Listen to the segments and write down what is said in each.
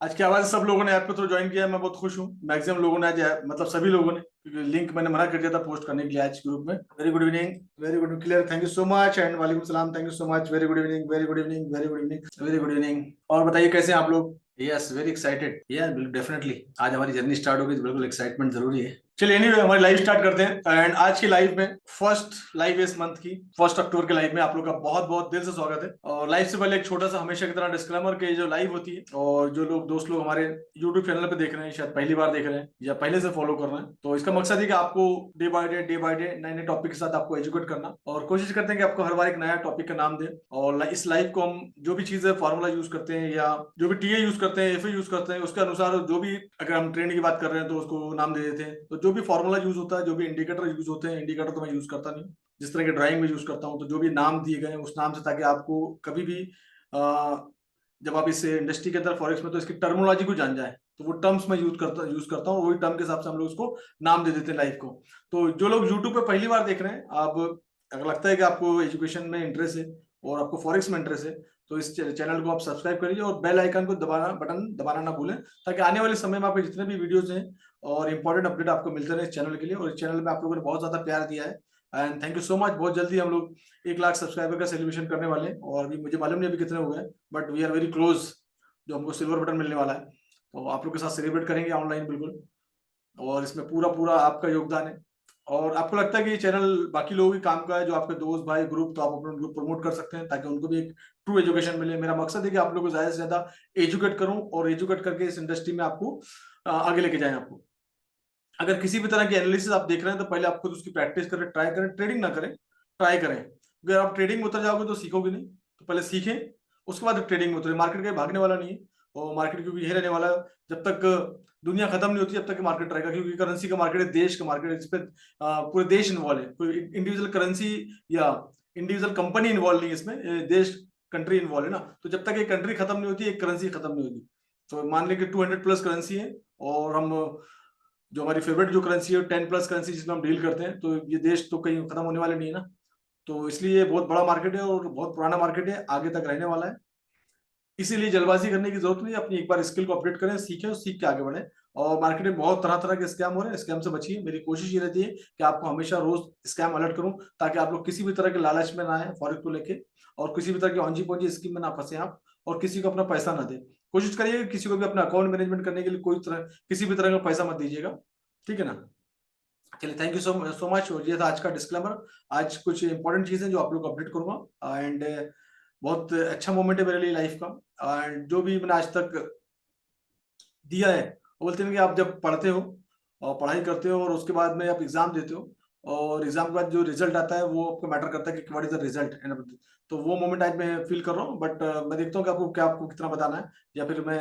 आज की आवाज सब लोगों ने ऐप पे थ्रू ज्वाइन किया है, मैं बहुत खुश हूँ। मैक्सिमम लोगों ने आज मतलब सभी लोगों ने, क्योंकि लिंक मैंने मना कर दिया था पोस्ट करने के लिए आज ग्रुप में। Very good evening, very good clear, thank you so much and वालेकुम सलाम, thank you so much, very good evening, very good evening, very good evening, very good evening. और बताइए कैसे हैं आप लोग? यस, वेरी एक्साइटेड, या डेफिनेटली आज हमारी जर्नी स्टार्ट होगी तो बिल्कुल एक्साइटमेंट जरूरी है। चलिए एनीवे हमारी लाइव स्टार्ट करते हैं। एंड आज की लाइव में फर्स्ट लाइव इस मंथ की 1 अक्टूबर के लाइव में आप लोग का बहुत बहुत दिल से स्वागत है। और लाइव से पहले एक छोटा सा हमेशा की तरह डिस्क्लेमर के जो लाइव होती है और जो लोग दोस्त लोग हमारे यूट्यूब चैनल पे देख रहे हैं, शायद पहली बार देख रहे हैं या पहले से फॉलो कर रहे हैं, तो इसका मकसद है कि आपको डे बाय डे नए नए टॉपिक के साथ आपको एजुकेट करना, और कोशिश करते हैं कि आपको हर बार एक नया टॉपिक का नाम दें। और इस लाइव को हम जो भी चीजें फार्मूला यूज करते हैं या जो भी टीए यूज करते हैं, एफए यूज करते हैं, उसके अनुसार जो भी, अगर हम ट्रेंड की बात कर रहे हैं तो उसको नाम दे देते हैं। तो जो भी फार्मूला यूज होता है, जो भी इंडिकेटर यूज होते हैं, इंडिकेटर तो मैं यूज करता नहीं, जिस तरह के ड्राइंग में यूज करता हूँ, तो जो भी नाम दिए गए हैं उस नाम से, ताकि आपको कभी भी जब आप इस इंडस्ट्री के अंदर फॉरेक्स में, तो इसकी टर्मोलॉजी को जान जाए, तो वो टर्म्स मैं यूज करता हूँ, वही टर्म के हिसाब से हम लोग उसको नाम दे देते हैं लाइव को। तो जो लोग यूट्यूब पे पहली बार देख रहे हैं, आप अगर लगता है कि आपको एजुकेशन में इंटरेस्ट है और आपको फॉरेक्स में इंटरेस्ट है, तो इस चैनल को आप सब्सक्राइब करिए और बेल आइकन को बटन दबाना ना भूलें, ताकि आने वाले समय में आपके जितने भी वीडियोस हैं और इंपॉर्टेंट अपडेट आपको मिलते रहे इस चैनल के लिए। और इस चैनल में आप लोगों ने बहुत ज्यादा प्यार दिया है and thank you so much. बहुत जल्दी हम लोग 1 लाख सब्सक्राइबर का सेलिब्रेशन करने वाले हैं, और अभी मुझे मालूम नहीं अभी कितने हुए हैं, but we are very close, जो हमको सिल्वर बटन मिलने वाला है। तो आप लोग के साथ सेलिब्रेट करेंगे ऑनलाइन बिल्कुल, और इसमें पूरा पूरा आपका योगदान है। और आपको लगता है कि ये चैनल बाकी लोगों के काम का है, जो आपके दोस्त भाई ग्रुप, तो आप अपने ग्रुप प्रमोट कर सकते हैं, ताकि उनको भी एक ट्रू एजुकेशन मिले। मेरा मकसद है कि आप लोगों को ज्यादा से ज्यादा एजुकेट करूं, और एजुकेट करके इस इंडस्ट्री में आपको आगे लेके जाएं। आपको अगर किसी भी तरह की एनालिसिस आप देख रहे हैं, तो पहले आप खुद उसकी प्रैक्टिस करें, ट्राई करें, ट्रेडिंग ना करें, ट्राई करें। अगर आप ट्रेडिंग में उतर जाओगे तो सीखोगे नहीं, तो पहले सीखें, उसके बाद ट्रेडिंग में उतरे। मार्केट कहीं भागने वाला नहीं है, और मार्केट क्योंकि यही रहने वाला है जब तक दुनिया खत्म नहीं होती, जब तक मार्केट रहेगा, क्योंकि करेंसी का मार्केट है, देश का मार्केट है, जिसपे पूरे देश इन्वॉल्व है। कोई इंडिविजुअल करेंसी या इंडिविजुअल कंपनी इन्वॉल्व नहीं है इसमें, देश कंट्री इन्वॉल्व है ना। तो जब तक एक कंट्री खत्म नहीं होती, एक करेंसी खत्म नहीं होगी। तो मान लें कि 200 प्लस करेंसी है, और हम जो हमारी फेवरेट जो करेंसी है 10 प्लस करेंसी जिसमें हम डील करते हैं, तो ये देश तो कहीं खत्म होने वाले नहीं है ना। तो इसलिए ये बहुत बड़ा मार्केट है और बहुत पुराना मार्केट है, आगे तक रहने वाला है। इसीलिए जल्दबाजी करने की जरूरत नहीं है, अपनी एक बार स्किल को अपडेट करें, सीखें और सीख के आगे बढ़े। और मार्केट में बहुत तरह तरह के स्कैम हो रहे हैं, स्कैम से बचिए। मेरी कोशिश ये रहती है कि आपको हमेशा रोज स्कैम अलर्ट करूं, ताकि आप लोग किसी भी तरह के लालच में ना आए फॉरेक्स को लेके, और किसी भी तरह की औंजी पौंजी स्कीम में ना फंसे आप, और किसी को अपना पैसा ना दे। कोशिश करिए कि किसी को भी अपना अकाउंट मैनेजमेंट करने के लिए कोई तरह किसी भी तरह का पैसा मत दीजिएगा, ठीक है ना। चलिए थैंक यू सो मच। ये था आज का डिस्क्लेमर। आज कुछ इंपॉर्टेंट चीजें जो आप लोग को अपडेट करूंगा, एंड बहुत अच्छा मोमेंट है मेरे लिए लाइफ का। एंड जो भी मैंने आज तक दिया है, वो बोलते हैं कि आप जब पढ़ते हो और पढ़ाई करते हो और उसके बाद में आप एग्जाम देते हो, और एग्जाम के बाद जो रिजल्ट आता है वो आपको मैटर करता है कि व्हाट इज द रिजल्ट। तो वो मोमेंट आज मैं फील कर रहा हूँ, बट मैं देखता हूँ कि आपको कितना बताना है, या फिर मैं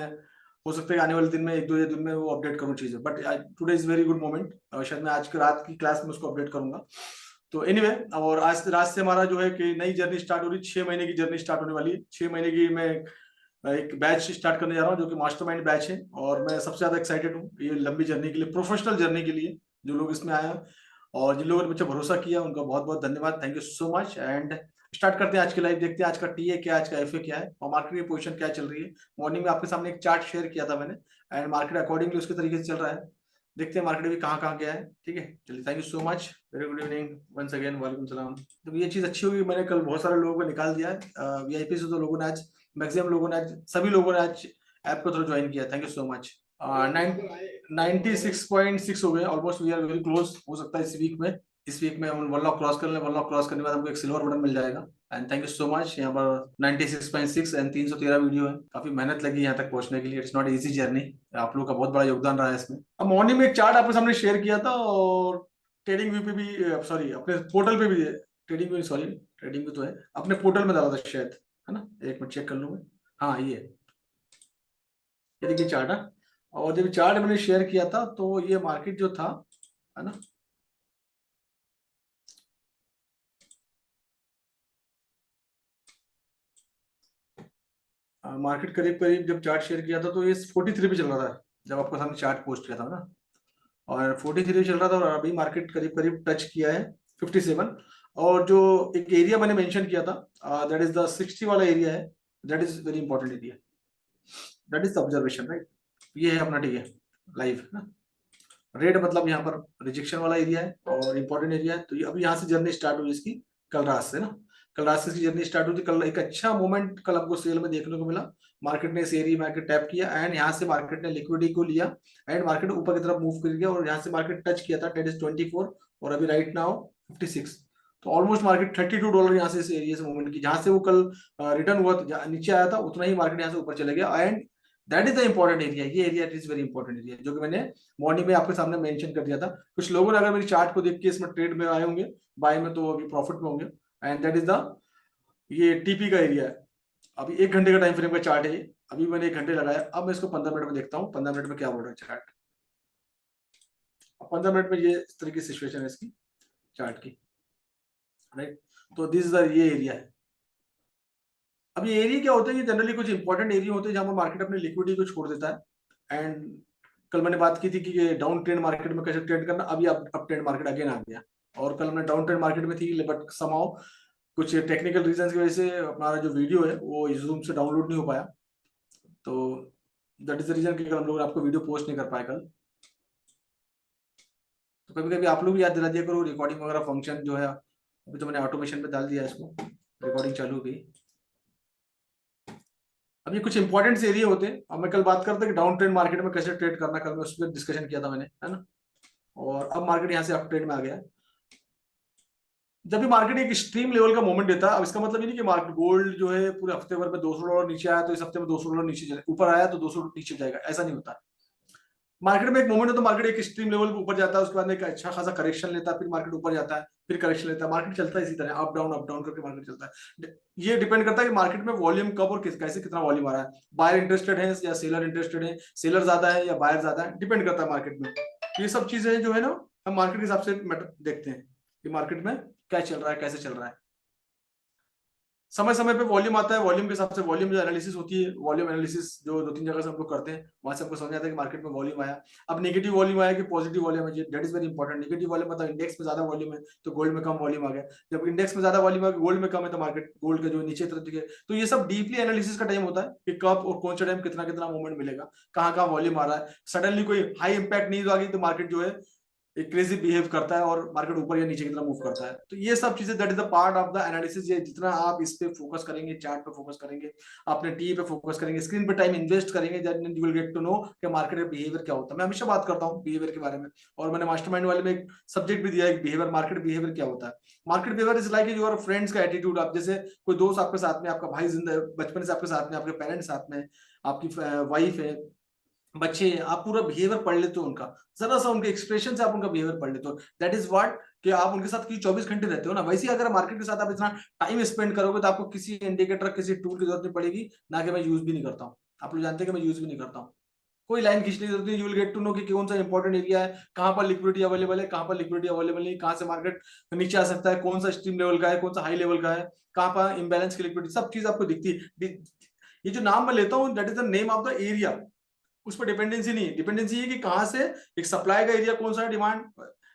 हो सकता है आने वाले दिन में 1-2 दिन में वो अपडेट करूँ चीजें। But today is very good moment, शायद मैं आज की रात की क्लास में उसको अपडेट करूंगा। तो एनीवे और आज रात से हमारा जो है कि नई जर्नी स्टार्ट हो रही है, 6 महीने की जर्नी स्टार्ट होने वाली है। 6 महीने की मैं एक बैच स्टार्ट करने जा रहा हूँ, जो कि मास्टरमाइंड बैच है, और मैं सबसे ज्यादा एक्साइटेड हूँ ये लंबी जर्नी के लिए, प्रोफेशनल जर्नी के लिए। जो लोग इसमें आए हैं और जिन लोगों ने मुझे भरोसा किया, उनका बहुत बहुत धन्यवाद, thank you so much. And start करते हैं आज की लाइव, देखते हैं आज का टीए क्या है, आज का एफए क्या है, और मार्केट की पोजीशन क्या चल रही है। मॉर्निंग में आपके सामने एक चार्ट शेयर किया था मैंने, एंड मार्केट अकॉर्डिंगली उसके तरीके से चल रहा है। देखते हैं मार्केट भी कहाँ कहाँ गया है, ठीक है। चलिए thank you so much, very good evening once again, वालेकुम सलाम। तो ये चीज अच्छी होगी, मैंने कल बहुत सारे लोगों को निकाल दिया है वीआईपी से, तो लोगों ने आज, मैक्सिमम लोगों ने आज, सभी लोगों ने आज ऐप को थ्रू ज्वाइन किया, थैंक यू सो मच। 96.6 हो गए almost, we are very close. हो सकता है इस वीक में हम 1 लाख क्रॉस कर लें। 1 लाख क्रॉस करने के बाद हमको एक सिल्वर बटन मिल जाएगा। And thank you so much. यहाँ पर 96.6 एंड 313 वीडियो है, काफी मेहनत लगी यहाँ तक पहुंचने के लिए, इट्स नॉट इजी जर्नी। आप लोग का बहुत बड़ा योगदान रहा है इसमें। अब मॉर्निंग में एक चार्ट आपके सामने शेयर किया था, और ट्रेडिंग व्यू पे भी, सॉरी अपने पोर्टल पे भी है, trading view sorry, trading view तो है, अपने पोर्टल में डाला था शायद, है ना। एक मिनट चेक कर लूँ मैं। हाँ ये देखिए चार्ट है। और जब चार्ट मैंने शेयर किया था, तो ये मार्केट जो था, है ना, मार्केट करीब करीब जब चार्ट शेयर किया था, तो ये 43 पे चल रहा था जब आपको सामने चार्ट पोस्ट किया था ना। और 43 चल रहा था, और अभी मार्केट करीब करीब टच किया है 57। और जो एक एरिया मैंने मेंशन किया था, दैट इज द 60 वाला एरिया है, that is very important area. That is the observation, right. ये है अपना, ठीक है, लाइव ना। रेड मतलब यहाँ पर रिजेक्शन वाला एरिया है और इंपॉर्टेंट एरिया है। तो अभी यहाँ से जर्नी स्टार्ट हुई इसकी, कल रात से ना, कल रात से इसकी जर्नी स्टार्ट हुई थी। कल एक अच्छा मोमेंट कल आपको सेल में देखने को मिला। मार्केट ने इस एरिया में टैप किया एंड यहाँ से मार्केट ने लिक्विडिटी को लिया एंड मार्केट ऊपर की तरफ मूव कर गया और यहाँ से मार्केट टच किया था, डेट इज 24 और अभी राइट नाउ 56। तो ऑलमोस्ट मार्केट $32 यहाँ से इस एरिया से मूवमेंट की, जहां से वो कल रिटर्न हुआ नीचे आया था, उतना ही मार्केट यहाँ से ऊपर चले गया and that is the important area. ये area is very important area, जो कि मैंने मॉर्निंग में आपके सामने मेंशन कर दिया था। कुछ लोगों ने अगर मेरी चार्ट को देख के इसमें ट्रेड में आए होंगे, बाय में, तो अभी प्रॉफिट में होंगे एंड दैट इज द, ये टीपी का एरिया है। अभी 1 घंटे का टाइम फ्रेम का चार्ट है ये। अभी मैंने 1 घंटे लगाया, अब मैं इसको 15 मिनट में देखता हूँ 15 मिनट में क्या बोल रहा है चार्ट। 15 मिनट में ये इस तरह की सिचुएशन है इसकी चार्ट की, राइट। तो दिस इज द, ये एरिया है। अब ये एरिया क्या होता है, ये जनरली कुछ इंपॉर्टेंट एरिया होते हैं जहां पर मार्केट अपनी लिक्विडिटी को छोड़ देता है एंड कल मैंने बात की थी कि डाउन ट्रेंड मार्केट में कैसे ट्रेड करना। अभी अप ट्रेंड मार्केट अगेन आ गया और कल हमने डाउन ट्रेंड मार्केट में थी, बट समहाउ कुछ टेक्निकल रीजंस की वजह से हमारा जो वीडियो है वो जूम से डाउनलोड नहीं हो पाया। तो दैट इज द रीजन कि कल हम लोग आपको वीडियो पोस्ट नहीं कर पाए कल। तो कभी कभी आप लोग भी याद दिला दिया करो, रिकॉर्डिंग वगैरह फंक्शन जो है, अभी तो मैंने ऑटोमेशन पे डाल दिया इसको, रिकॉर्डिंग चालू हो गई। अब ये कुछ इंपॉर्टेंट एरिया होते हैं। अब मैं कल बात करता कि डाउन ट्रेंड मार्केट में कैसे ट्रेड करना, कल मैं उस पर डिस्कशन किया था मैंने, है ना। और अब मार्केट यहाँ से अप ट्रेंड में आ गया। जब भी मार्केट एक एक्सट्रीम लेवल का मोमेंट देता है, अब इसका मतलब ये नहीं कि मार्केट गोल्ड जो है पूरे हफ्ते भर में $200 नीचे आया तो इस हफ्ते में $200 नीचे जाएगा, ऊपर आया तो $200 नीचे जाएगा, ऐसा नहीं होता। मार्केट में एक मोमेंट है तो मार्केट एक एक्सट्रीम लेवल पे ऊपर जाता है, उसके बाद एक अच्छा खासा करेक्शन लेता है, फिर मार्केट ऊपर जाता है, फिर करेक्शन लेता है। मार्केट चलता है इसी तरह, अप डाउन करके मार्केट चलता है। ये डिपेंड करता है कि मार्केट में वॉल्यूम कब और कैसे कितना वॉल्यूम आ रहा है, बायर इंटरेस्टेड है या सेलर इंटरेस्टेड है, सेलर ज्यादा है या बायर ज्यादा है, डिपेंड करता है मार्केट में। ये सब चीजें जो है ना, हम मार्केट के हिसाब से देखते हैं कि मार्केट में क्या चल रहा है, कैसे चल रहा है। समय समय पे वॉल्यूम आता है, वॉल्यूम के हिसाब से वॉल्यूम जो एनालिसिस होती है, वॉल्यूम एनालिसिस जो 2-3 जगह से हम लोग करते हैं, वहां से हमको समझ आता है कि मार्केट में वॉल्यूम आया। अब नेगेटिव वॉल्यूम आया कि पॉजिटिव वॉल्यूम है, that is very important. Negative volume मतलब इंडेक्स में ज्यादा वॉल्यूम है तो गोल्ड में कम वॉल्यूम आ गया, जब इंडेक्स में ज्यादा वॉल्यूम आ गया गोल्ड में कम है तो मार्केट गोल्ड का जो नीचे तरफ दिखे। तो ये सब डीपली एनालिसिस का टाइम होता है कि कब और कौन सा टाइम कितना कितना मूवमेंट मिलेगा, कहाँ कहाँ वॉल्यूम आ रहा है। सडनली कोई हाई इंपैक्ट न्यूज आ गई तो मार्केट जो है एक क्रेजी बिहेव करता है और मार्केट ऊपर या नीचे की तरफ मूव करता है। तो ये सब चीजें that is the part of the analysis. ये जितना आप इस पे फोकस करेंगे, चार्ट पे फोकस करेंगे, अपने टी पे फोकस करेंगे, स्क्रीन पे टाइम इन्वेस्ट करेंगे, then you will get to know कि मार्केट का बिहेवियर क्या होता है। मैं हमेशा बात करता हूँ बिहेवियर के बारे में और मैंने मास्टरमाइंड वाले में एक सब्जेक्ट भी दिया है, बिहेवियर, मार्केट बिहेवियर क्या होता है। Market behaviour is like your friends का एटीट्यूड। आप जैसे कोई दोस्त आपके साथ में, आपका भाई जिंदा बचपन से आपके साथ में, आपके पेरेंट्स साथ में, आपकी वाइफ है, बच्चे, आप पूरा बिहेवियर पढ़ लेते हो उनका, जरा सा उनके एक्सप्रेशन से आप उनका बिहेवियर पढ़ लेते हो। दैट इज व्हाट कि आप उनके साथ 24 घंटे रहते हो ना। वैसे ही अगर मार्केट के साथ आप इतना टाइम स्पेंड करोगे तो आपको किसी इंडिकेटर, किसी टूल की जरूरत नहीं पड़ेगी। ना कि मैं यूज भी नहीं करता हूँ, आप लोग जानते हैं कि मैं यूज भी नहीं करता हूँ। कोई लाइन खींचने की जरूरत नहीं। You will get to know कि कौन सा इंपॉर्टेंट एरिया है, कहां पर लिक्विडिटी अवेलेबल है, कहां पर लिक्विडिटी अवेलेबल नहीं, कहां से मार्केट नीचे आ सकता है, कौन सा स्ट्रीम लेवल का है, कौन सा हाई लेवल का है, कहां पर इंबैलेंस की लिक्विडिटी, सब चीज आपको दिखती है। ये जो नाम मैं लेता हूँ that is the name of the area. उस पर डिपेंडेंसी नहीं है। डिपेंडेंसी है कि कहां से एक सप्लाई का एरिया, कौन सा है, डिमांड,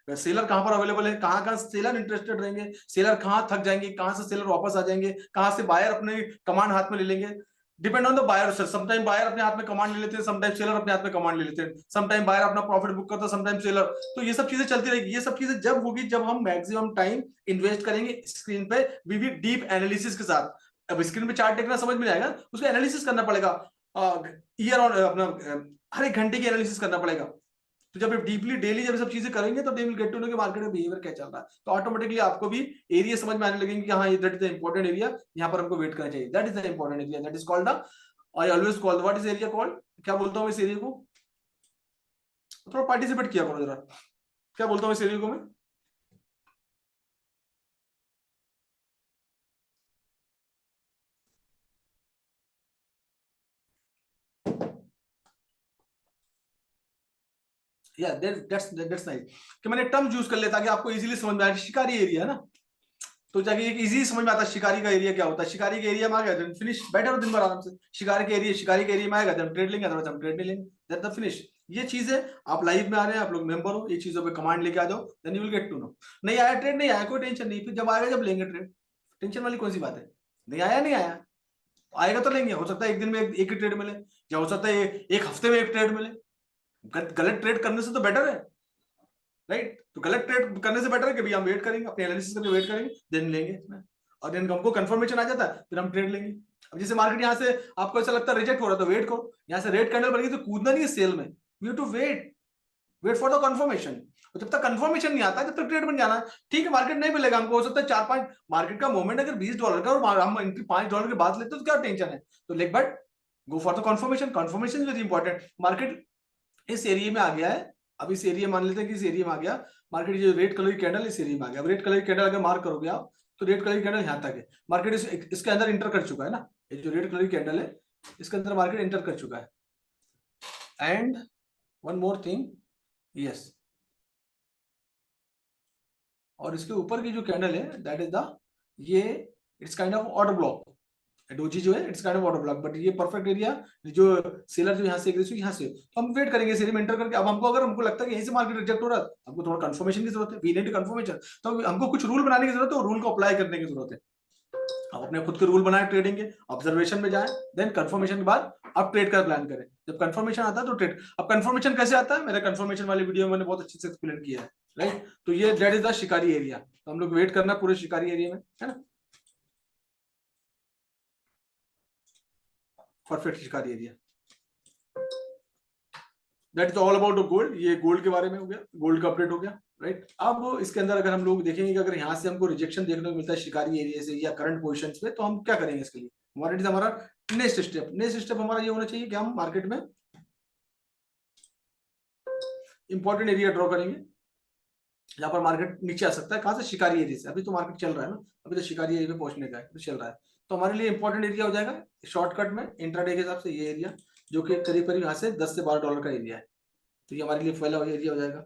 सेलर कहां पर अवेलेबल है, कहां कहां सेलर इंटरेस्टेड रहेंगे, सेलर कहां थक जाएंगे, कहां से सेलर वापस आ जाएंगे, कहां से बायर अपने कमांड हाथ में ले लेंगे। Depend on the buyer. Sometime buyer अपने हाथ में कमांड ले लेते हैं, समटाइम सेलर अपने हाथ में कमांड ले लेते हैं, समटाइम बायर अपना प्रॉफिट बुक करता है, समटाइम सेलर। तो ये सब चीजें चलती रहेगी। ये सब चीजें जब होगी जब हम मैक्सिमम टाइम इन्वेस्ट करेंगे स्क्रीन पे, भी डीप एनालिसिस के साथ। अब स्क्रीन पे चार्ट देखना समझ में आएगा, उसको एनालिसिस करना पड़ेगा, ईयर ऑन अपना हर एक घंटे की एनालिसिस करना पड़ेगा। तो जब डीपली डेली जब सब चीजें करेंगे तो they will get to know कि मार्केट में बिहेवियर क्या चल रहा है। तो ऑटोमेटिकली आपको भी एरिया समझ में आने लगेंगे कि हाँ ये that is the important area, यहाँ पर हमको वेट करना चाहिए। That is the important area, that is called the, I always call, what is area called, क्या बोलता हूँ इस एरिया को, थोड़ा पार्टिसिपेट किया करो जरा, क्या बोलता हूँ इस एरिया को मैं। या दैट्स नाइस कि मैंने टर्म यूज कर लिया ताकि आपको इजीली समझ में आए। शिकारी एरिया है ना, तो जाके एक इजी समझ में आता है शिकारी का एरिया क्या होता है। शिकारी के एरिया में आ गया जब फिनिश, बैठे रहो दिन भर आराम से। शिकारी के एरिया में आएगा जब ट्रेड लेंगे, अदरवाइज हम ट्रेड नहीं लेंगे, दैट द फिनिश। ये चीज है, आप लाइव में आ रहे हैं, आप लोग मेंबर हो, ये चीजों पे कमांड लेके आ जाओ, then you will get to know. नहीं आया ट्रेड, नहीं आया कोई टेंशन नहीं, फिर जब आएगा जब लेंगे ट्रेड, टेंशन वाली कौन सी बात है। नहीं आया नहीं आया, आएगा तो लेंगे, हो सकता है एक दिन में एक ही ट्रेड मिले, या हो सकता है एक हफ्ते में एक ट्रेड मिले। गलत ट्रेड करने से तो बेटर है, राइट? तो गलत ट्रेड करने से बेटर है कि भैया हम वेट करेंगे, अपने एनालिसिस करके वेट करेंगे, देन लेंगे इसमें, और देन हमको कंफर्मेशन आ जाता है फिर हम ट्रेड लेंगे। अब जैसे मार्केट यहाँ से आपको ऐसा लगता है रिजेक्ट हो रहा है तो वेट करो, यहाँ से रेड कैंडल बनेगी तो कूदना नहीं है सेल में, you have to wait for the confirmation. जब तक कंफर्मेशन नहीं आता, जब तक ट्रेड बन जाना है। ठीक है, मार्केट नहीं मिलेगा हमको, हो सकता है 4-5 मार्केट का मूवमेंट अगर $20 का और हम एंट्री $5 के बाद लेते तो क्या टेंशन है? तो leg but go for the confirmation, confirmation is very important. Market इस एरिया में आ गया है, अब इस एरिया मान लेते हैं कि इस एरिया में आ गया मार्केट, जो रेड कलर की कैंडल इस एरिया में आ गया। अब रेड कलर की कैंडल अगर मार्क करोगे आप तो रेड कलर की कैंडल यहाँ तक है, मार्केट इसके अंदर इंटर कर चुका है ना, ये जो रेड कलर की कैंडल है इसके अंदर मार्केट इंटर कर चुका है। And one more thing, yes, और इसके ऊपर की जो कैंडल है दैट इज द, ये it's kind of order block, doji जो है it's kind of order block, but ये परफेक्ट एरिया जो सेलर जो यहाँ से एग्रेसिव यहाँ से, तो हम वेट करेंगे इस एरिया में एंटर करके। अब हमको अगर हमको लगता है कि यहीं से मार्केट रिजेक्ट हो रहा है, हमको थोड़ा कंफर्मेशन की जरूरत है, वी नीड कंफर्मेशन, तो हमको कुछ रूल बनाने की जरूरत है और रूल को अप्लाई करने की जरूरत है। आप अपने खुद के रूल बनाए ट्रेडिंग के, ऑब्जर्वेशन में जाए, देन कंफर्मेशन के बाद आप ट्रेड का प्लान करें। जब कंफर्मेशन आता है तो ट्रेड। अब कंफर्मेशन कैसे आता है, मेरे कंफर्मेशन वाली वीडियो में मैंने बहुत अच्छे से एक्सप्लेन किया है, राइट? तो ये दैट इज द शिकारी एरिया, तो हम लोग वेट करना पूरे शिकारी एरिया में, है ना, परफेक्ट शिकारी area. That is all about gold. ये गोल्ड के बारे में हो गया, गोल्ड का अपडेट हो गया, राइट? अब इसके अंदर अगर हम लोग देखेंगे कि अगर यहाँ से हमको रिजेक्शन देखने को मिलता है शिकारी एरिया से या करंट पोजीशंस पे, तो हम क्या करेंगे इसके लिए? हमारा नेक्स्ट स्टेप हमारा ये होना चाहिए कि हम मार्केट में इंपॉर्टेंट एरिया ड्रॉ करेंगे जहां पर मार्केट नीचे आ सकता है। कहां से? शिकारी एरिया से। अभी तो मार्केट चल रहा है ना, अभी तो शिकारी एरिया में पहुंचने का है, तो चल रहा है, तो हमारे लिए इंपॉर्टेंट एरिया हो जाएगा शॉर्टकट में इंट्राडे के हिसाब से ये एरिया, जो कि करीब करीब यहाँ से $10 से $12 का एरिया है, तो ये हमारे लिए पहला एरिया हो जाएगा।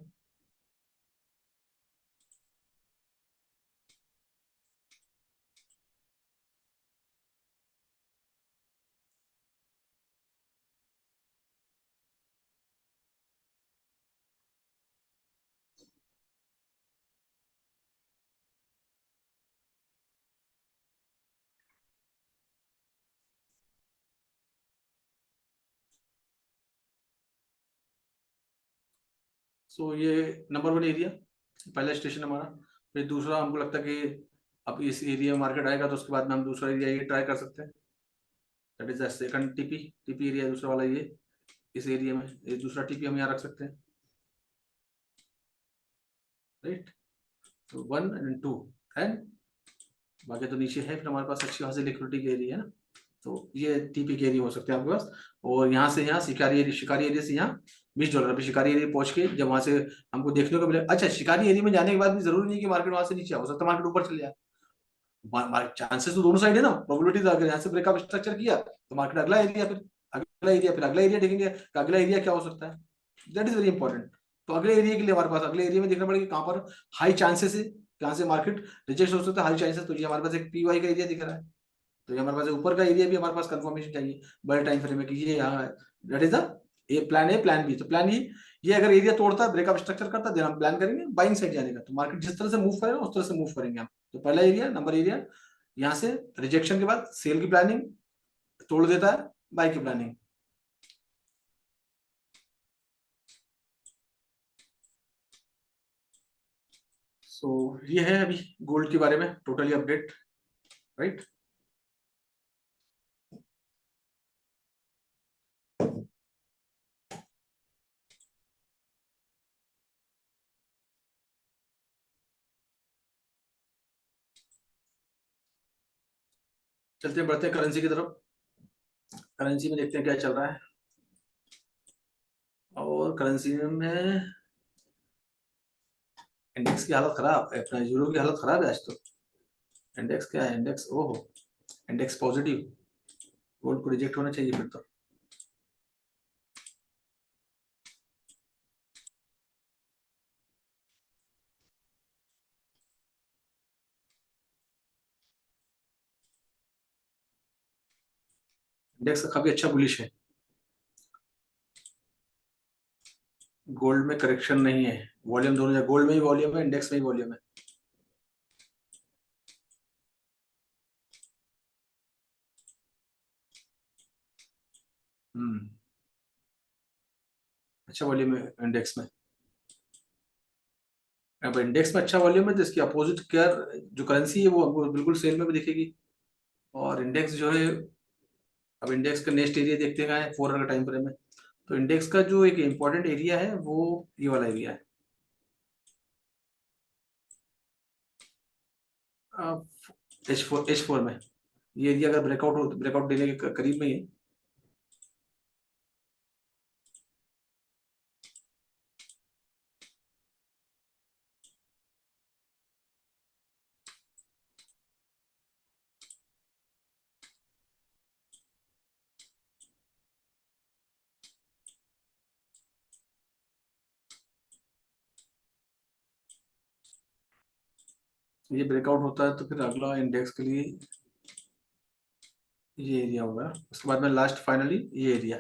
सो ये नंबर 1 एरिया, पहला स्टेशन हमारा। फिर दूसरा हमको लगता है कि अब इस एरिया में मार्केट आएगा तो उसके बाद में हम दूसरा एरिया ये ट्राई कर सकते हैं, that is the second TP. TP area दूसरा वाला ये, इस एरिया में ये दूसरा टीपी हम यहाँ रख सकते हैं, राइट? तो 1 and 2 एंड बाकी तो नीचे है फिर हमारे पास अच्छी खासी लिक्विडिटी की एरिया है ना, तो ये टीपी के एरिया हो सकते हैं आपके पास। और यहाँ से यहाँ शिकारी एरिया से यहाँ $20। अभी शिकारी एरिया पहुंच के जब वहां से हमको देखने को मिले, अच्छा शिकारी एरिया में जाने के बाद भी जरूरी नहीं कि मार्केट वहां से नीचे हो सकता है, मार्केट ऊपर चले जाए। चांसेस तो दोनों साइड है ना, प्रोबेबिलिटीज। अगर यहाँ से ब्रेकअप स्ट्रक्चर किया तो मार्केट अगला एरिया, फिर अगला एरिया, फिर अगला एरिया देखेंगे कि अगला एरिया क्या हो सकता है, दैट इज वेरी इंपॉर्टेंट। तो अगले एरिया के लिए हमारे पास अगले एरिया में देखना पड़ेगा कहाँ पर हाई चांसेस है, कहाँ से मार्केट रिजेक्ट हो सकता है, हाई चांसेस। तो ये हमारे पास एक पीवाई का एरिया दिख रहा है, तो ये हमारे पास ऊपर का एरिया भी हमारे पास कंफर्मेशन चाहिए बड़े टाइम फ्रेम में कि ये यहाँ है, that is the a plan B. तो प्लान ये अगर एरिया तोड़ता है, ब्रेकअप स्ट्रक्चर करता है, देन हम प्लान करेंगे बाइंग साइड जाने का। तो मार्केट जिस तरह से मूव करेगा उस तरह से मूव करेंगे हम। तो पहला एरिया, नंबर एरिया, यहाँ से रिजेक्शन के बाद सेल की प्लानिंग, तोड़ देता है बाई की प्लानिंग। सो ये है अभी गोल्ड के बारे में टोटली अपडेट, राइट? चलते हैं, बढ़ते हैं करेंसी की तरफ। करेंसी में देखते हैं क्या चल रहा है। और करेंसी में इंडेक्स की हालत खराब है, अपना यूरो की हालत खराब है आज तो। इंडेक्स क्या है? इंडेक्स, ओहो, इंडेक्स पॉजिटिव, गोल्ड को रिजेक्ट होना चाहिए फिर तो। इंडेक्स का काफी अच्छा बुलिश है। गोल्ड में करेक्शन नहीं है, वॉल्यूम दोनों जगह, गोल्ड में भी वॉल्यूम है, इंडेक्स में भी वॉल्यूम है। अच्छा वॉल्यूम है इंडेक्स में। अब इंडेक्स में अच्छा वॉल्यूम है तो इसकी अपोजिट केयर जो करेंसी है वो हमको बिल्कुल सेल में भी दिखेगी। और इंडेक्स जो है, अब इंडेक्स का नेक्स्ट एरिया देखते हैं 4 आवर का टाइम फ्रेम में। तो इंडेक्स का जो एक इम्पोर्टेंट एरिया है वो ये वाला एरिया है, H4 में। ये एरिया अगर ब्रेकआउट हो, ब्रेकआउट देने के करीब में ही है। ये ब्रेकआउट होता है तो फिर अगला इंडेक्स के लिए ये एरिया होगा, उसके बाद में लास्ट फाइनली ये एरिया।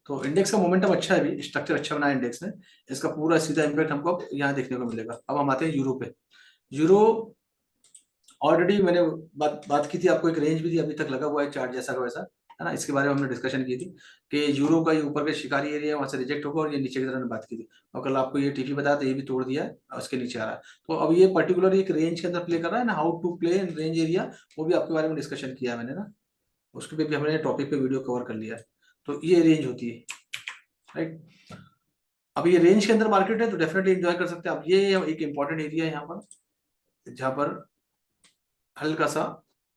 तो इंडेक्स का मोमेंटम अच्छा है, भी स्ट्रक्चर अच्छा बना है इंडेक्स ने। इसका पूरा सीधा इम्पैक्ट हमको अब यहाँ देखने को मिलेगा। अब हम आते हैं यूरो पे। यूरो ऑलरेडी मैंने बात की थी, आपको एक रेंज भी थी, अभी तक लगा हुआ है चार्ट जैसा का वैसा, है ना। इसके बारे में हमने डिस्कशन की थी कि यूरो का ये ऊपर का शिकारी एरिया है, वहां से रिजेक्ट होगा और ये नीचे की तरफ बात की थी। और कल आपको ये टीपी बताया था, ये भी तोड़ दिया है और उसके नीचे आ रहा है। तो अब ये पर्टिकुलर एक रेंज के अंदर प्ले कर रहा है ना, how to play in range area, वो भी आपके बारे में डिस्कशन किया है मैंने ना। उसके भी हमने टॉपिक पे वीडियो कवर कर लिया है। तो ये रेंज होती है, राइट। अब ये रेंज के अंदर मार्केट है तो डेफिनेटली एंजॉय कर सकते हैं। अब ये एक इंपॉर्टेंट एरिया है यहाँ पर, जहाँ पर हल्का सा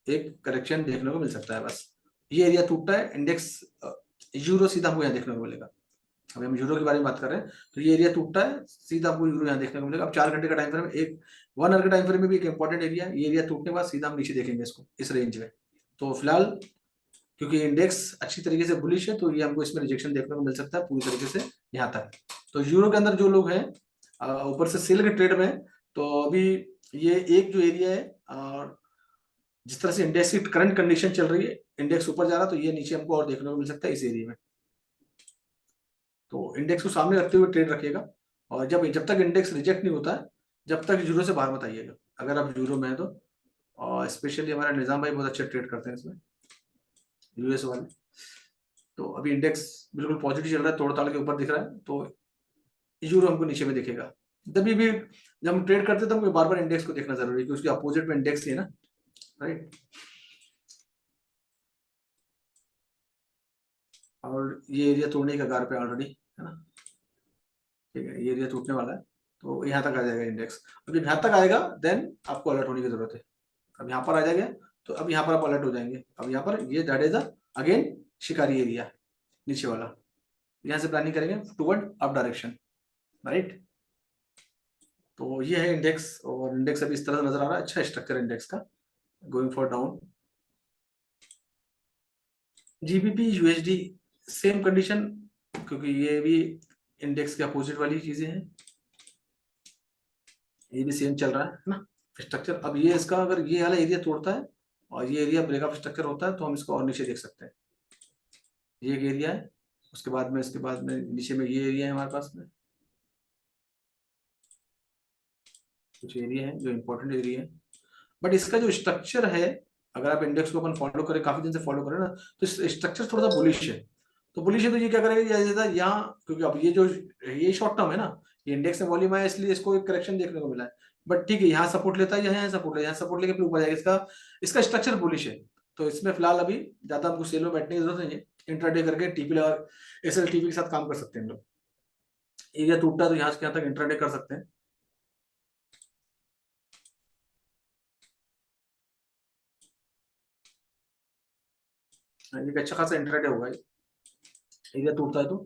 एक करेक्शन देखने को मिल सकता है बस। ये एरिया टूटता है, इंडेक्स यूरो सीधा हमको यहाँ देखने को मिलेगा। अभी हम यूरो के बारे में बात कर रहे हैं, तो ये एरिया टूटता है सीधा हमको यूरो यहाँ देखने को मिलेगा। अब 4 घंटे का टाइम फ्रेम, एक 1 आवर के टाइम फ्रेम में भी एक इंपॉर्टेंट एरिया है। ये एरिया टूटने के बाद सीधा हम नीचे देखेंगे इसको इस रेंज में। तो फिलहाल क्योंकि इंडेक्स अच्छी तरीके से बुलिश है तो ये हमको इसमें रिजेक्शन देखने को मिल सकता है पूरी तरीके से यहाँ तक। तो यूरो के अंदर जो लोग हैं ऊपर से सेल के ट्रेड में, तो अभी ये एक जो एरिया है, और जिस तरह से इंडेक्स की करंट कंडीशन चल रही है, इंडेक्स ऊपर जा रहा है तो ये नीचे हमको और देखने को मिल सकता है इस एरिया में। तो इंडेक्स को सामने रखते हुए ट्रेड रखिएगा। और जब तक इंडेक्स रिजेक्ट नहीं होता है, जब तक यूरो से बाहर मत आइएगा अगर आप यूरो में है तो। और स्पेशली हमारा निजाम भाई बहुत अच्छे ट्रेड करते हैं इसमें, यूएस वाले। तो अभी इंडेक्स बिल्कुल पॉजिटिव चल रहा है, तोड़ ताड़ के ऊपर दिख रहा है, तो यूरो हमको नीचे में दिखेगा। तभी भी जब हम ट्रेड करते हैं तो हमको बार बार इंडेक्स को देखना जरूरी है, क्योंकि उसके अपोजिट में इंडेक्स ही है ना, राइट। और ये एरिया तोड़ने का कगार पे ऑलरेडी, है ना। ठीक है, ये एरिया टूटने वाला है, तो यहाँ तक आ जाएगा इंडेक्स। अब जब यहाँ तक आएगा देन आपको अलर्ट होने की जरूरत है। अब यहाँ पर आ जाएगा तो अब यहाँ पर आप अलर्ट हो जाएंगे। अब यहाँ पर ये दैट इज अगेन शिकारी एरिया नीचे वाला, यहाँ से प्लानिंग करेंगे टुवर्ड अप डायरेक्शन, राइट। तो ये है इंडेक्स, और इंडेक्स अभी इस तरह नजर आ रहा है, अच्छा स्ट्रक्चर इंडेक्स का going for down. GBP USD same condition, क्योंकि ये भी इंडेक्स के अपोजिट वाली चीजें हैं, ये भी सेम चल रहा है ना स्ट्रक्चर। अब ये इसका अगर ये वाला एरिया तोड़ता है और ये एरिया ब्रेकअप स्ट्रक्चर होता है तो हम इसको और नीचे देख सकते हैं। ये एक एरिया है, उसके बाद में इसके बाद में नीचे में ये एरिया है हमारे पास में, कुछ एरिया है जो इंपॉर्टेंट एरिया है। बट इसका जो स्ट्रक्चर है, अगर आप इंडेक्स को अपन फॉलो करें, काफी दिन से फॉलो करें ना, तो स्ट्रक्चर थोड़ा सा बुलिश है। तो बुलिश है तो ये क्या करेगा, यहाँ क्योंकि अब ये जो ये शॉर्ट टर्म है ना, ये इंडेक्स में वॉल्यूम आया इसलिए इसको एक करेक्शन देखने को मिला है। बट ठीक है, यहाँ सपोर्ट लेता है, यहाँ सपोर्ट लेगा, यहाँ सपोर्ट लेके फिर ऊपर जाएगा। इसका इसका स्ट्रक्चर बुलिश है, तो इसमें फिलहाल अभी ज्यादा हमको सेल में बैठने की जरूरत नहीं है। इंट्राडे करके टीपी लगा, एसएल टीपी के साथ काम कर सकते हैं हम लोग। एरिया टूटता है तो यहाँ से यहाँ तक इंट्राडे कर सकते हैं। एक अच्छा खासा इंट्राडे होगा, एरिया टूटता है तो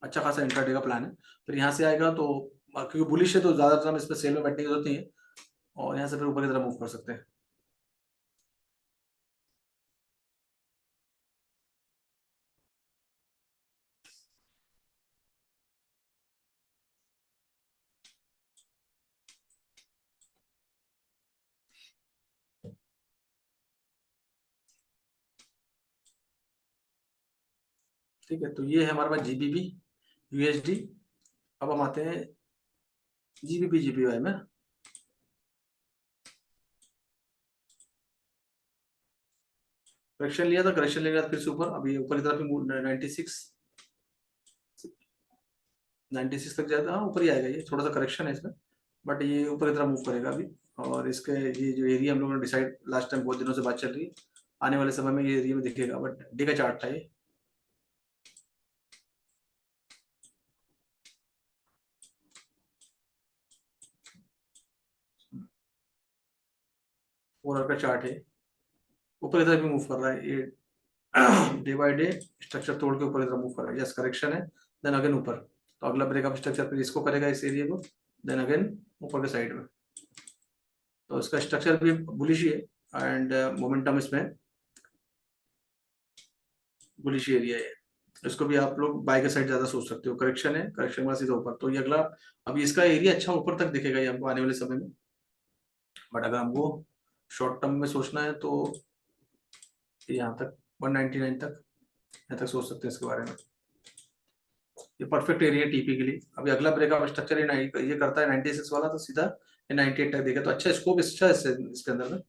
अच्छा खासा इंट्राडे का प्लान है। फिर यहाँ से आएगा तो क्योंकि बुलिश है तो ज्यादातर हम इसमें सेल में बैठने की जरूरत नहीं है, और यहाँ से फिर ऊपर की तरफ मूव कर सकते हैं। ठीक है, तो ये है हमारे पास जीबीपी यूएसडी। अब हम आते हैं जीबीपी जीपीवाई में। करेक्शन लिया था, करेक्शन लेने के बाद फिर से ऊपर, अभी ऊपर की तरफ 96 96 तक जाता है, हाँ ऊपर ही आएगा, ये थोड़ा सा करेक्शन है इसमें, बट ये ऊपर की तरफ मूव करेगा अभी। और इसके ये जो एरिया हम लोगों ने डिसाइड लास्ट टाइम बहुत दिनों से बात चल रही है, आने वाले समय में ये एरिया में दिखेगा, बट डे का चार्ट था ये। फोर का चार्ट है, ऊपर की तरफ भी मूव कर रहा है ये डे बाय डे, स्ट्रक्चर तोड़ के ऊपर की तरफ मूव कर रहा है, यस करेक्शन है, देन अगेन ऊपर। तो अगला ब्रेकअप स्ट्रक्चर फिर इसको करेगा, इस एरिया को, देन अगेन ऊपर के साइड में। तो इसका स्ट्रक्चर भी बुलिश ही है, एंड मोमेंटम इसमें बुलिश एरिया है। इसको भी आप लोग बाय के साइड ज्यादा सोच सकते हो, करेक्शन है, करेक्शन वाला सीधा ऊपर, तो ये अगला, अभी इसका एरिया अच्छा ऊपर तक दिखेगा ये हमको आने वाले समय में। बट अगर हमको शॉर्ट टर्म में सोचना है तो यहाँ तक 199 तक, यहाँ तक सोच सकते हैं इसके बारे में। ये परफेक्ट एरिया टीपी के लिए। अभी अगला ब्रेकअप स्ट्रक्चर ये करता है 96 वाला, तो सीधा ये 98 तक देगा, तो अच्छा स्कोप अच्छा है इसके अंदर में।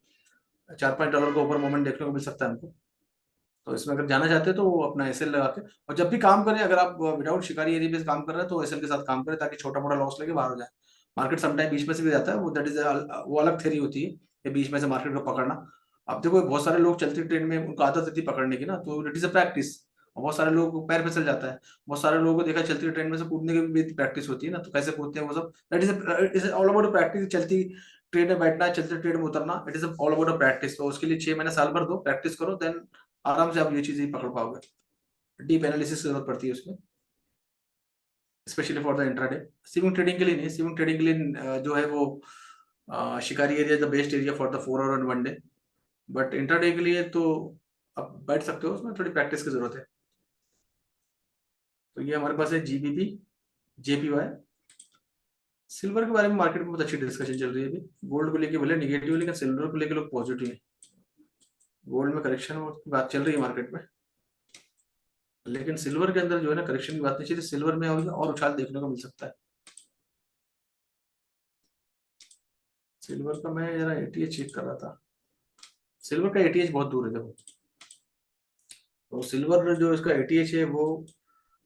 $4-5 का ऊपर मोमेंट देखने को मिल सकता है हमको। तो इसमें अगर जाना चाहते हैं तो वो अपना एसएल लगा के, और जब भी काम करें, अगर आप विदाउट शिकारी एरिया पे काम कर रहे हैं तो एसएल के साथ काम करें, ताकि छोटा मोटा लॉस लेके बाहर हो जाए। मार्केट समटाइम बीच में से भी जाता है, वो दैट इज वो अलग थ्योरी होती है, ये बीच में से मार्केट को पकड़ना। अब देखो बहुत सारे लोग चलती ट्रेन में उनको आदत रहती है पकड़ने की ना, तो इट इज अ प्रैक्टिस। बहुत सारे लोगों को पैर फिसल जाता है, बहुत सारे लोगों को देखा चलती ट्रेन में से कूदने की भी प्रैक्टिस होती है ना, तो कैसे कूदते हैं वो सब, that is all about practice. चलती ट्रेन में बैठना, चलते ट्रेन में उतरना, it is all about practice. तो उसके लिए 6 महीने साल भर दो, प्रैक्टिस करो, देन आराम से आप ये चीजें पकड़ पाओगे। डीप एनालिसिस की जरूरत पड़ती है उसमें, specially for the intraday. Swing trading के लिए नहीं, स्विंग ट्रेडिंग के लिए जो है वो शिकारी area the best area for the 4 our and 1 day. But intraday के लिए तो आप बैठ सकते हो, उसमें थोड़ी प्रैक्टिस की जरूरत है। तो ये हमारे पास है जीबीपी, जेपीवाई। सिल्वर के बारे में मार्केट में बहुत अच्छी डिस्कशन चल रही है अभी। गोल्ड को लेके भले निगेटिव, लेकिन सिल्वर को लेके लोग पॉजिटिव है। गोल्ड में करेक्शन की बात चल रही है मार्केट में, लेकिन सिल्वर के अंदर जो है ना, करेक्शन की बात नहीं चली, सिल्वर में और उछाल देखने को मिल सकता है। सिल्वर का मैं जरा एटीएच चेक कर रहा था, सिल्वर का एटीएच बहुत दूर है देखो। तो सिल्वर जो इसका एटीएच है वो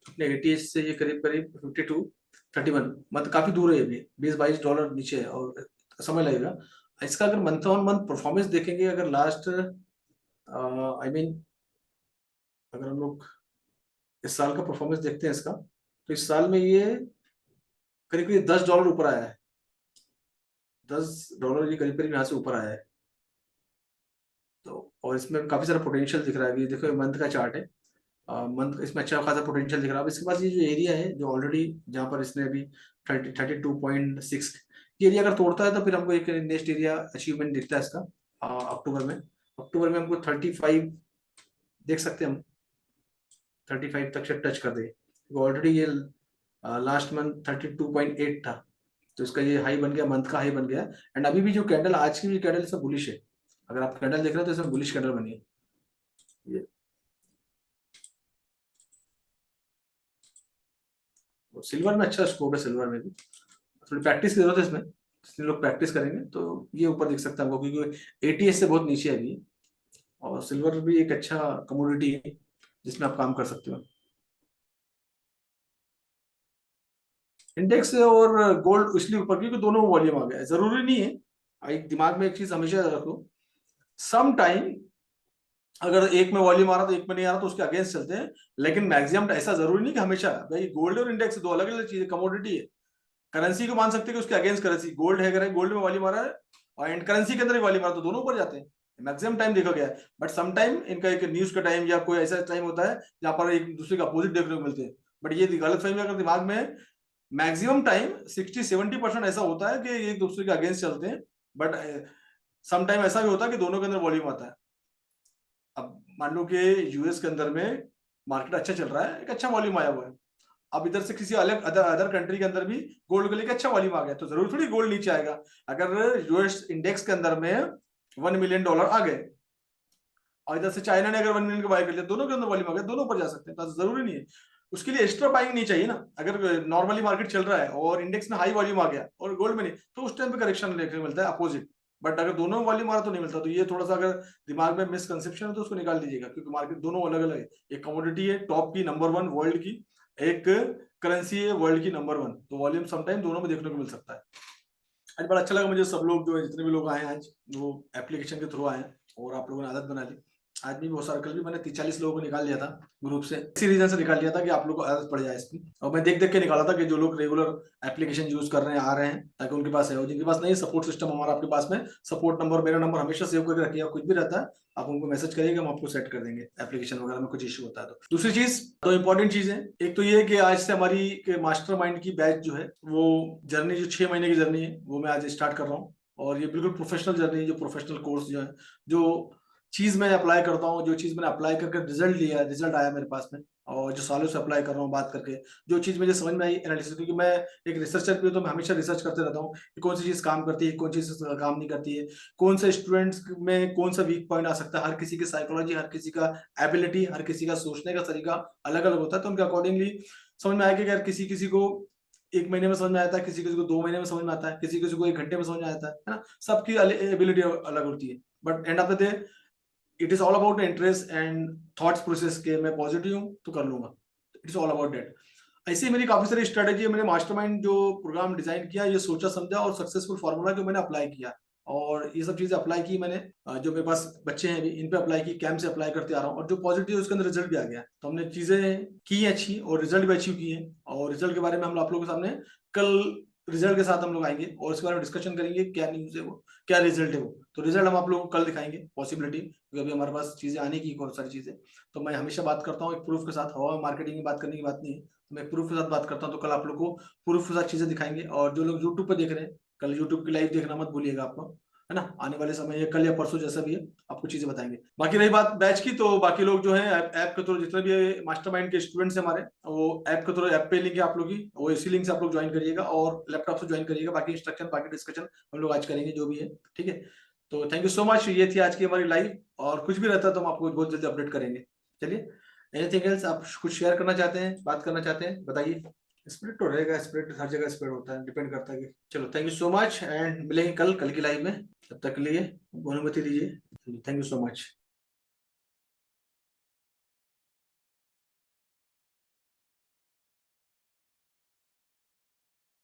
अपने एटीएच से ये करीब करीब 52-31, मतलब काफी दूर है, ये भी $20-22 नीचे है, और समय लगेगा। इसका अगर मंथ ऑन मंथ परफॉर्मेंस देखेंगे, अगर लास्ट आई मीन अगर हम लोग इस साल का परफॉर्मेंस देखते हैं इसका, तो इस साल में ये करीब करीब $10 ऊपर आया है। $10 ये करीब करीब यहाँ से ऊपर आया है। तो और इसमें काफी सारा पोटेंशियल दिख रहा है। ये देखो मंथ का चार्ट है, मंथ इसमें अच्छा खासा पोटेंशियल दिख रहा है। इसके पास ये जो एरिया है जो ऑलरेडी, जहाँ पर इसने अभी 32.6, ये एरिया अगर तोड़ता है तो फिर हमको एक नेक्स्ट एरिया अचीवमेंट दिखता है इसका। अक्टूबर में हमको 35 देख सकते हैं हम, 35 तक से टच कर दे। ऑलरेडी ये लास्ट मंथ 32.8 था, तो इसका ये हाई बन गया, मंथ का हाई बन गया। एंड अभी भी जो कैंडल, आज की भी कैंडल इसमें बुलिश है। अगर आप कैंडल देख रहे हो तो इसमें बुलिश कैंडल बनी है ये। सिल्वर में अच्छा स्कोप है, सिल्वर में भी थोड़ी प्रैक्टिस की जरूरत है इसमें, इसलिए लोग प्रैक्टिस करेंगे तो ये ऊपर दिख सकता है हमको, क्योंकि एटीएस से बहुत नीचे है अभी। और सिल्वर भी एक अच्छा कमोडिटी है जिसमें आप काम कर सकते हो। इंडेक्स और गोल्ड इसलिए ऊपर क्योंकि दोनों वॉल्यूम आ गया है, जरूरी नहीं है। एक दिमाग में एक चीज हमेशा रखो, सम टाइम अगर एक में वॉल्यूम आ रहा तो एक में नहीं आ रहा तो उसके अगेंस्ट चलते हैं, लेकिन मैक्सिमम ऐसा जरूरी नहीं कि हमेशा। भाई गोल्ड और इंडेक्स दो अलग अलग चीजें, कमोडिटी है। करेंसी को मान सकते हैं कि उसके अगेंस्ट करेंसी, गोल्ड है, अगर गोल्ड में वॉल्यूम आ रहा है और एंड करेंसी के अंदर भी वॉल्यूम आ रहा है, तो दोनों ऊपर जाते हैं। मैक्सिमम टाइम देखा गया है, बट सम टाइम इनका एक न्यूज का टाइम या कोई ऐसा टाइम होता है जहां पर एक दूसरे का अपोजिट देखने को मिलते हैं। बट ये गलत फहमी अगर दिमाग में, मैक्सिमम टाइम 60-70% ऐसा होता है कि एक दूसरे के अगेंस्ट चलते हैं, बट सम टाइम ऐसा भी होता है कि दोनों के अंदर वॉल्यूम आता है। अब मान लो कि यूएस के अंदर में मार्केट अच्छा चल रहा है, एक अच्छा वॉल्यूम आया हुआ है। अब इधर से किसी अलग अदर कंट्री के अंदर भी गोल्ड को लेकर अच्छा वॉल्यूम आ गया, तो जरूर थोड़ी गोल्ड नीचे आएगा। अगर यूएस इंडेक्स के अंदर में $1 मिलियन आ गए और इधर से चाइना ने अगर 1 मिलियन का बाय कर लिया, दोनों के अंदर वॉल्यूम आ गया, दोनों ऊपर जा सकते हैं। तो जरूरी नहीं है, उसके लिए एक्स्ट्रा बाइंग नहीं चाहिए ना। अगर नॉर्मली मार्केट चल रहा है और इंडेक्स में हाई वॉल्यूम आ गया और गोल्ड में नहीं, तो उस टाइम पे करेक्शन देखने को मिलता है अपोजिट। बट अगर दोनों वॉल्यूम आ रहा तो नहीं मिलता। तो ये थोड़ा सा अगर दिमाग में मिसकंसेप्शन है तो उसको निकाल दीजिएगा, क्योंकि मार्केट दोनों अलग अलग है। एक कमोडिटी है टॉप की, नंबर 1 वर्ल्ड की, एक करेंसी है वर्ल्ड की नंबर 1, तो वॉल्यूम समटाइम दोनों में देखने को मिल सकता है। आज बड़ा अच्छा लगा मुझे, सब लोग जो है जितने भी लोग आए हैं आज वो एप्लीकेशन के थ्रू आए हैं और आप लोगों ने आदत बना ली। आज भी बहुत सारा, कल भी मैंने 30-40 लोगों को निकाल लिया था ग्रुप से, इसी रीजन से निकाल लिया था कि आप लोग को आदत पड़ जाए इसकी। और मैं देख देख के निकाला था कि जो लोग रेगुलर एप्लीकेशन यूज कर रहे हैं, आ रहे हैं, ताकि उनके पास है। और जिनके पास नहीं, सपोर्ट सिस्टम हमारा आपके पास में, सपोर्ट नंबर, मेरा नंबर हमेशा सेव करके रखिएगा, कुछ भी रहता है आप उनको मैसेज करिएगा, हम आपको सेट कर देंगे एप्लीकेशन वगैरह में कुछ इश्यू होता है तो। दूसरी चीज, दो इंपॉर्टेंट चीज है, एक तो ये है कि आज से हमारी मास्टरमाइंड की बैच जो है, वो जर्नी जो 6 महीने की जर्नी है, वो मैं आज स्टार्ट कर रहा हूँ। और ये बिल्कुल प्रोफेशनल जर्नी है, जो प्रोफेशनल कोर्स जो है, जो चीज मैं अप्लाई करता हूँ, जो चीज मैंने अप्लाई करके रिजल्ट लिया, रिजल्ट आया मेरे पास में, और जो सालों से अप्लाई कर रहा हूँ बात करके, जो चीज मुझे समझ में आई एनालिसिस, क्योंकि मैं एक रिसर्चर भी हूँ, तो मैं हमेशा रिसर्च करते रहता हूँ कि कौन सी चीज काम करती है, कौन सी चीज काम नहीं करती है, कौन से स्टूडेंट्स में कौन सा वीक पॉइंट आ सकता है। हर किसी की साइकोलॉजी, हर किसी का एबिलिटी, हर किसी का सोचने का तरीका अलग अलग होता है, तो उनके अकॉर्डिंगली समझ में आया कि यार किसी किसी को 1 महीने में समझ में आता है, किसी किसी को 2 महीने में समझ में आता है, किसी किसी को 1 घंटे में समझ में आता है ना। सबकी एबिलिटी अलग होती है, but end of the day it is all about interest and thoughts process के। मैं पॉजिटिव हूँ तो कर लूंगा, it is all about that. ऐसी मेरी काफी सारी स्ट्रेटेजी है। मैंने मास्टरमाइंड जो प्रोग्राम डिजाइन किया, ये सोचा समझा और सक्सेसफुल फॉर्मूला जो मैंने अप्लाई किया, और ये सब चीजें अप्लाई की मैंने, जो मेरे पास बच्चे हैं अभी, इन पे अप्लाई की, कैंप से अप्लाई करते आ रहा हूँ, और जो पॉजिटिव उसके अंदर रिजल्ट भी आ गया। तो हमने चीजें की अच्छी और रिजल्ट भी अचीव किए, और रिजल्ट के बारे में हम आप लोगों के सामने कल रिजल्ट के साथ हम लोग आएंगे और इसके बारे में डिस्कशन करेंगे, क्या न्यूज है वो, क्या रिजल्ट है वो। तो रिजल्ट हम आप लोगों को कल दिखाएंगे पॉसिबिलिटी, क्योंकि अभी हमारे पास चीजें आने की बहुत सारी चीजें। तो मैं हमेशा बात करता हूँ एक प्रूफ के साथ, हवा मार्केटिंग की बात करने की बात नहीं है, तो मैं प्रूफ के साथ बात करता हूँ। तो कल आप लोग को प्रूफ के साथ चीजें दिखाएंगे। और जो लोग यूट्यूब पर देख रहे हैं, कल यूट्यूब की लाइव देखना मत भूलिएगा आप लोग, है ना। आने वाले समय या कल या परसों जैसा भी है, आपको चीजें बताएंगे। बाकी रही बात बैच की, तो बाकी लोग जो है ऐप के थ्रू, जितने भी मास्टरमाइंड के स्टूडेंट्स हैं हमारे, वो ऐप के थ्रू, ऐप पे लिंक है आप लोग की, वो इसी लिंक से आप लोग ज्वाइन करिएगा और लैपटॉप से ज्वाइन करिएगा। बाकी इंस्ट्रक्शन, बाकी डिस्कशन हम लोग आज करेंगे जो भी है, ठीक है। तो थैंक यू सो मच, ये थी आज की हमारी लाइव, और कुछ भी रहता है तो हम आपको बहुत जल्दी अपडेट करेंगे। चलिए, एनीथिंग एल्स आप कुछ शेयर करना चाहते हैं, बात करना चाहते हैं, बताइए। स्प्रिट तो रहेगा, स्प्रिट हर जगह स्प्रिट होता है, डिपेंड करता है कि, चलो thank you so much, and मिलेंगे कल की लाइव में। तब तक के लिए अनुमति दीजिए। Thank you so much.